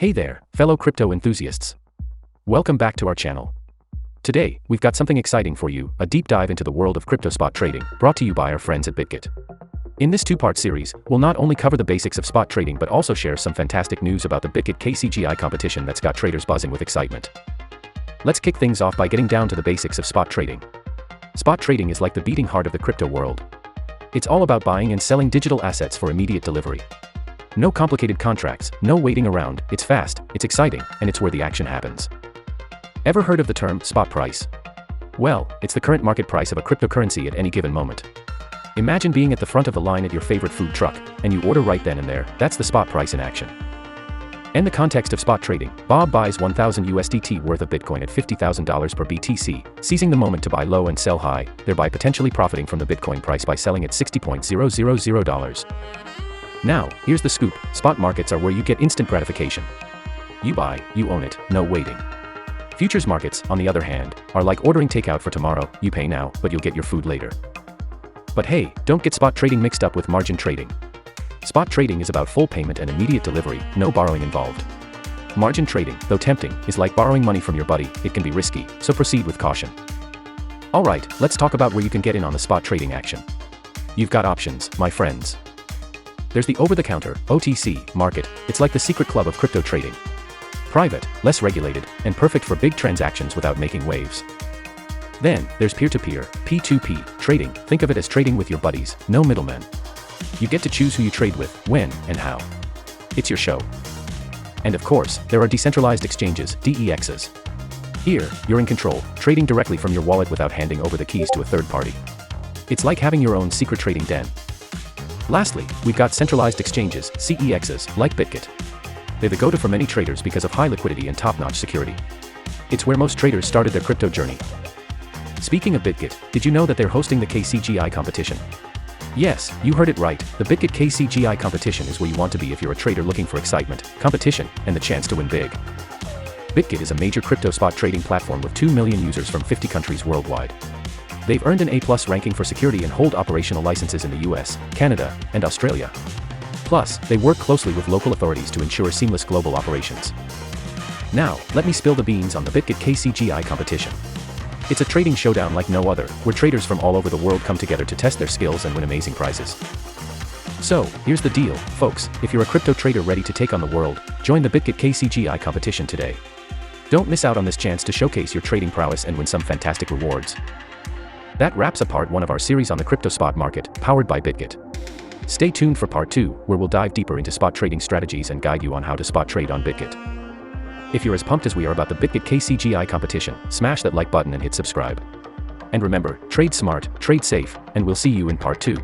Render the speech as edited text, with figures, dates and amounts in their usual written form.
Hey there, fellow crypto enthusiasts. Welcome back to our channel. Today, we've got something exciting for you, a deep dive into the world of crypto spot trading, brought to you by our friends at bitget. In this two-part series, we'll not only cover the basics of spot trading but also share some fantastic news about the bitget KCGI competition that's got traders buzzing with excitement. Let's kick things off by getting down to the basics of spot trading. Spot trading is like the beating heart of the crypto world. It's all about buying and selling digital assets for immediate delivery. No complicated contracts, no waiting around, it's fast, it's exciting, and it's where the action happens. Ever heard of the term spot price? Well, it's the current market price of a cryptocurrency at any given moment. Imagine being at the front of the line at your favorite food truck, and you order right then and there. That's the spot price in action. In the context of spot trading, Bob buys 1,000 USDT worth of Bitcoin at $50,000 per BTC, seizing the moment to buy low and sell high, thereby potentially profiting from the Bitcoin price by selling at $60,000. Now, here's the scoop: spot markets are where you get instant gratification. You buy, you own it, no waiting. Futures markets, on the other hand, are like ordering takeout for tomorrow. You pay now, but you'll get your food later. But hey, don't get spot trading mixed up with margin trading. Spot trading is about full payment and immediate delivery, no borrowing involved. Margin trading, though tempting, is like borrowing money from your buddy. It can be risky, so proceed with caution. Alright, let's talk about where you can get in on the spot trading action. You've got options, my friends. There's the over-the-counter, OTC, market. It's like the secret club of crypto trading. Private, less regulated, and perfect for big transactions without making waves. Then, there's peer-to-peer, P2P, trading. Think of it as trading with your buddies, no middlemen. You get to choose who you trade with, when, and how. It's your show. And of course, there are decentralized exchanges, DEXs. Here, you're in control, trading directly from your wallet without handing over the keys to a third party. It's like having your own secret trading den. Lastly, we've got centralized exchanges, CEXs, like bitget. They're the go-to for many traders because of high liquidity and top-notch security. It's where most traders started their crypto journey. Speaking of bitget, did you know that they're hosting the KCGI competition? Yes, you heard it right, the bitget KCGI competition is where you want to be if you're a trader looking for excitement, competition, and the chance to win big. Bitget is a major crypto spot trading platform with 2 million users from 50 countries worldwide. They've earned an A+ ranking for security and hold operational licenses in the US, Canada, and Australia. Plus, they work closely with local authorities to ensure seamless global operations. Now, let me spill the beans on the bitget KCGI competition. It's a trading showdown like no other, where traders from all over the world come together to test their skills and win amazing prizes. So, here's the deal, folks: if you're a crypto trader ready to take on the world, join the bitget KCGI competition today. Don't miss out on this chance to showcase your trading prowess and win some fantastic rewards. That wraps up part 1 of our series on the crypto spot market, powered by bitget. Stay tuned for part 2, where we'll dive deeper into spot trading strategies and guide you on how to spot trade on bitget. If you're as pumped as we are about the bitget KCGI competition, smash that like button and hit subscribe. And remember, trade smart, trade safe, and we'll see you in part 2.